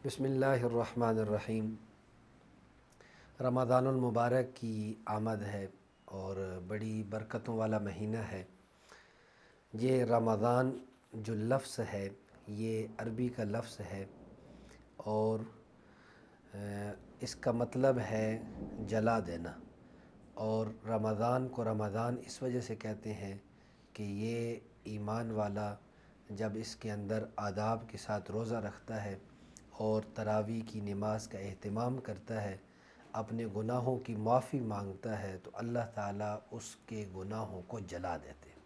بسم اللہ الرحمن الرحیم۔ رمضان المبارک کی آمد ہے اور بڑی برکتوں والا مہینہ ہے۔ یہ رمضان جو لفظ ہے یہ عربی کا لفظ ہے اور اس کا مطلب ہے جلا دینا، اور رمضان کو رمضان اس وجہ سے کہتے ہیں کہ یہ ایمان والا جب اس کے اندر آداب کے ساتھ روزہ رکھتا ہے اور تراویح کی نماز کا اہتمام کرتا ہے، اپنے گناہوں کی معافی مانگتا ہے، تو اللہ تعالیٰ اس کے گناہوں کو جلا دیتے ہیں۔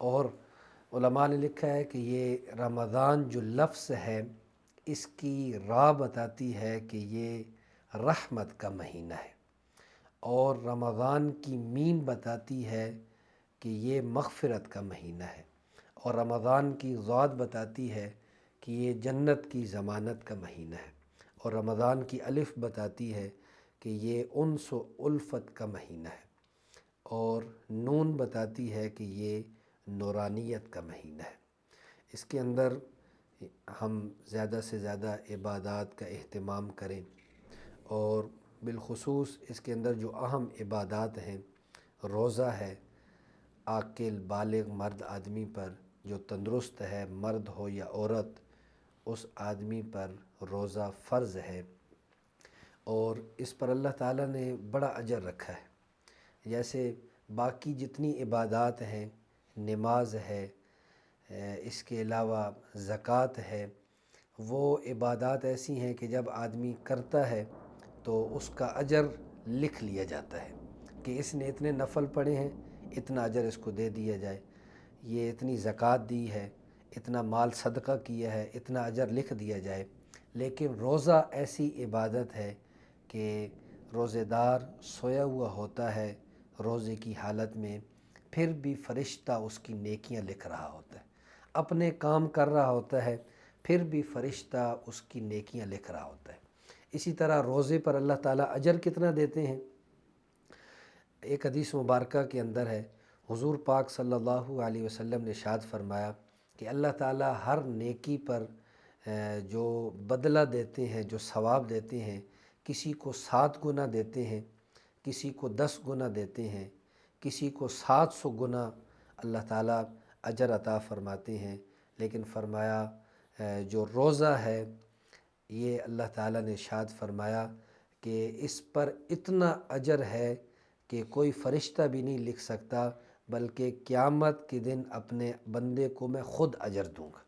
اور علماء نے لکھا ہے کہ یہ رمضان جو لفظ ہے اس کی راہ بتاتی ہے کہ یہ رحمت کا مہینہ ہے، اور رمضان کی میم بتاتی ہے کہ یہ مغفرت کا مہینہ ہے، اور رمضان کی ضاد بتاتی ہے کہ یہ جنت کی ضمانت کا مہینہ ہے، اور رمضان کی الف بتاتی ہے کہ یہ انس و الفت کا مہینہ ہے، اور نون بتاتی ہے کہ یہ نورانیت کا مہینہ ہے۔ اس کے اندر ہم زیادہ سے زیادہ عبادات کا اہتمام کریں، اور بالخصوص اس کے اندر جو اہم عبادات ہیں، روزہ ہے۔ عاقل بالغ مرد آدمی پر جو تندرست ہے، مرد ہو یا عورت، اس آدمی پر روزہ فرض ہے، اور اس پر اللہ تعالیٰ نے بڑا اجر رکھا ہے۔ جیسے باقی جتنی عبادات ہیں، نماز ہے، اس کے علاوہ زکوٰۃ ہے، وہ عبادات ایسی ہیں کہ جب آدمی کرتا ہے تو اس کا اجر لکھ لیا جاتا ہے کہ اس نے اتنے نفل پڑھے ہیں، اتنا اجر اس کو دے دیا جائے، یہ اتنی زکوٰۃ دی ہے، اتنا مال صدقہ کیا ہے، اتنا اجر لکھ دیا جائے۔ لیکن روزہ ایسی عبادت ہے کہ روزے دار سویا ہوا ہوتا ہے روزے کی حالت میں، پھر بھی فرشتہ اس کی نیکیاں لکھ رہا ہوتا ہے، اپنے کام کر رہا ہوتا ہے، پھر بھی فرشتہ اس کی نیکیاں لکھ رہا ہوتا ہے۔ اسی طرح روزے پر اللہ تعالیٰ اجر کتنا دیتے ہیں۔ ایک حدیث مبارکہ کے اندر ہے، حضور پاک صلی اللہ علیہ وسلم نے ارشاد فرمایا کہ اللہ تعالیٰ ہر نیکی پر جو بدلہ دیتے ہیں، جو ثواب دیتے ہیں، کسی کو 7 گنا دیتے ہیں، کسی کو 10 گنا دیتے ہیں، کسی کو 700 گنا اللہ تعالیٰ اجر عطا فرماتے ہیں۔ لیکن فرمایا جو روزہ ہے یہ اللہ تعالیٰ نے ارشاد فرمایا کہ اس پر اتنا اجر ہے کہ کوئی فرشتہ بھی نہیں لکھ سکتا، بلکہ قیامت کے دن اپنے بندے کو میں خود اجر دوں گا،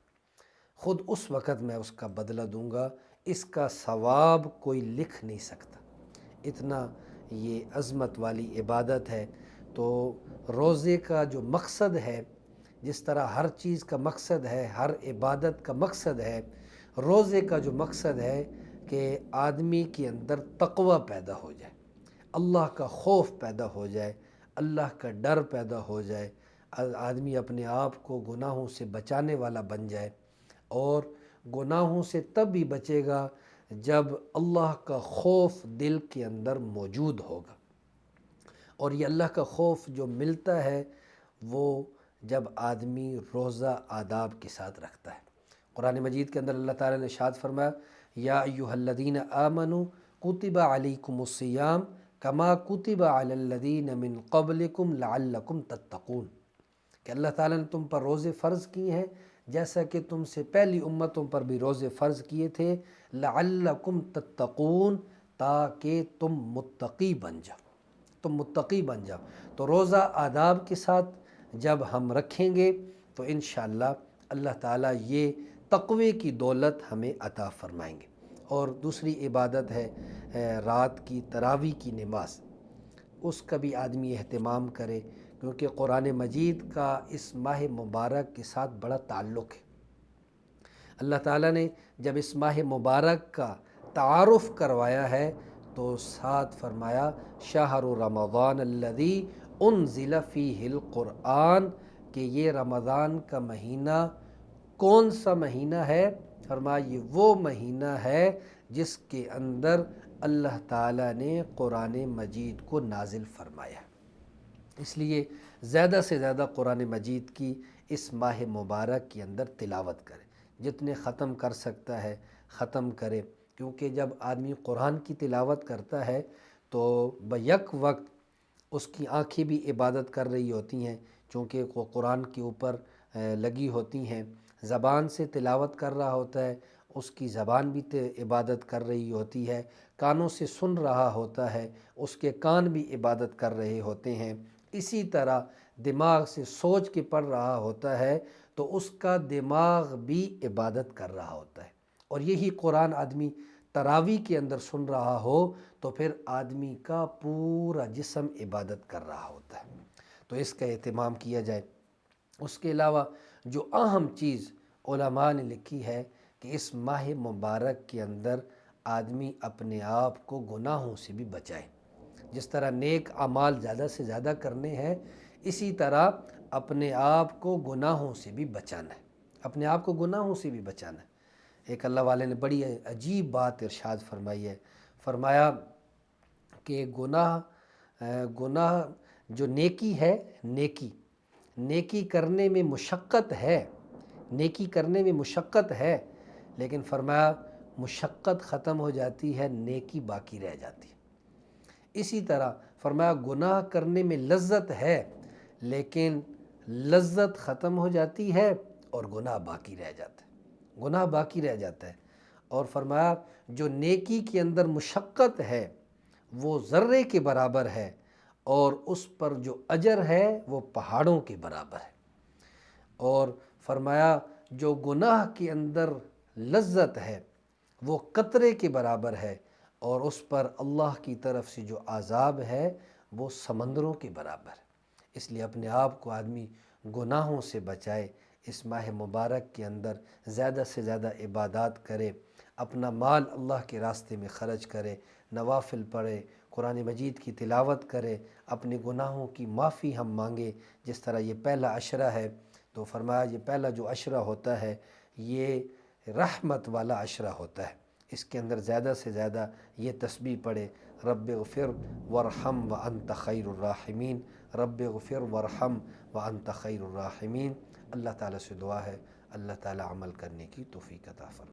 خود اس وقت میں اس کا بدلہ دوں گا، اس کا ثواب کوئی لکھ نہیں سکتا، اتنا یہ عظمت والی عبادت ہے۔ تو روزے کا جو مقصد ہے، جس طرح ہر چیز کا مقصد ہے، ہر عبادت کا مقصد ہے، روزے کا جو مقصد ہے کہ آدمی کے اندر تقوی پیدا ہو جائے، اللہ کا خوف پیدا ہو جائے، اللہ کا ڈر پیدا ہو جائے، آدمی اپنے آپ کو گناہوں سے بچانے والا بن جائے، اور گناہوں سے تب بھی بچے گا جب اللہ کا خوف دل کے اندر موجود ہوگا، اور یہ اللہ کا خوف جو ملتا ہے وہ جب آدمی روزہ آداب کے ساتھ رکھتا ہے۔ قرآن مجید کے اندر اللہ تعالیٰ نے ارشاد فرمایا، یا ایھا الذین آمنوا کتب علیکم الصیام کما کتب علی الذین من قبلکم لعلکم تتقون، کہ اللہ تعالیٰ نے تم پر روزے فرض کیے ہیں جیسا کہ تم سے پہلی امتوں پر بھی روزے فرض کیے تھے، لعلکم تتقون، تاکہ تم متقی بن جاؤ، تم متقی بن جاؤ۔ تو روزہ آداب کے ساتھ جب ہم رکھیں گے تو انشاءاللہ اللہ تعالیٰ یہ تقوی کی دولت ہمیں عطا فرمائیں گے۔ اور دوسری عبادت ہے رات کی تراویح کی نماز، اس کا بھی آدمی اہتمام کرے، کیونکہ قرآن مجید کا اس ماہ مبارک کے ساتھ بڑا تعلق ہے۔ اللہ تعالیٰ نے جب اس ماہ مبارک کا تعارف کروایا ہے تو ساتھ فرمایا، شہر رمضان الذی انزل فیہ القرآن، کہ یہ رمضان کا مہینہ کون سا مہینہ ہے؟ فرمایا یہ وہ مہینہ ہے جس کے اندر اللہ تعالیٰ نے قرآن مجید کو نازل فرمایا۔ اس لیے زیادہ سے زیادہ قرآن مجید کی اس ماہ مبارک کے اندر تلاوت کرے، جتنے ختم کر سکتا ہے ختم کرے، کیونکہ جب آدمی قرآن کی تلاوت کرتا ہے تو بیک وقت اس کی آنکھیں بھی عبادت کر رہی ہوتی ہیں، چونکہ وہ قرآن کے اوپر لگی ہوتی ہیں، زبان سے تلاوت کر رہا ہوتا ہے، اس کی زبان بھی عبادت کر رہی ہوتی ہے، کانوں سے سن رہا ہوتا ہے، اس کے کان بھی عبادت کر رہے ہوتے ہیں، اسی طرح دماغ سے سوچ کے پڑھ رہا ہوتا ہے تو اس کا دماغ بھی عبادت کر رہا ہوتا ہے۔ اور یہی قرآن آدمی تراویح کے اندر سن رہا ہو تو پھر آدمی کا پورا جسم عبادت کر رہا ہوتا ہے، تو اس کا اہتمام کیا جائے۔ اس کے علاوہ جو اہم چیز علماء نے لکھی ہے کہ اس ماہ مبارک کے اندر آدمی اپنے آپ کو گناہوں سے بھی بچائے۔ جس طرح نیک اعمال زیادہ سے زیادہ کرنے ہیں، اسی طرح اپنے آپ کو گناہوں سے بھی بچانا ہے، اپنے آپ کو گناہوں سے بھی بچانا ہے۔ ایک اللہ والے نے بڑی عجیب بات ارشاد فرمائی ہے، فرمایا کہ گناہ جو نیکی ہے، نیکی کرنے میں مشقت ہے، نیکی کرنے میں مشقت ہے، لیکن فرمایا مشقت ختم ہو جاتی ہے، نیکی باقی رہ جاتی ہے۔ اسی طرح فرمایا گناہ کرنے میں لذت ہے، لیکن لذت ختم ہو جاتی ہے اور گناہ باقی رہ جاتا ہے، گناہ باقی رہ جاتا ہے۔ اور فرمایا جو نیکی کے اندر مشقت ہے وہ ذرے کے برابر ہے، اور اس پر جو اجر ہے وہ پہاڑوں کے برابر ہے۔ اور فرمایا جو گناہ کے اندر لذت ہے وہ قطرے کے برابر ہے، اور اس پر اللہ کی طرف سے جو عذاب ہے وہ سمندروں کے برابر ہے۔ اس لیے اپنے آپ کو آدمی گناہوں سے بچائے، اس ماہ مبارک کے اندر زیادہ سے زیادہ عبادات کرے، اپنا مال اللہ کے راستے میں خرچ کرے، نوافل پڑھے، قرآن مجید کی تلاوت کرے، اپنے گناہوں کی معافی ہم مانگے۔ جس طرح یہ پہلا عشرہ ہے تو فرمایا یہ پہلا جو عشرہ ہوتا ہے یہ رحمت والا عشرہ ہوتا ہے، اس کے اندر زیادہ سے زیادہ یہ تسبیح پڑھے، رب اغفر وارحم وانت خیر الراحمین، رب اغفر وارحم وانت خیر الراحمین۔ اللہ تعالیٰ سے دعا ہے اللہ تعالیٰ عمل کرنے کی توفیق عطا فرمائے۔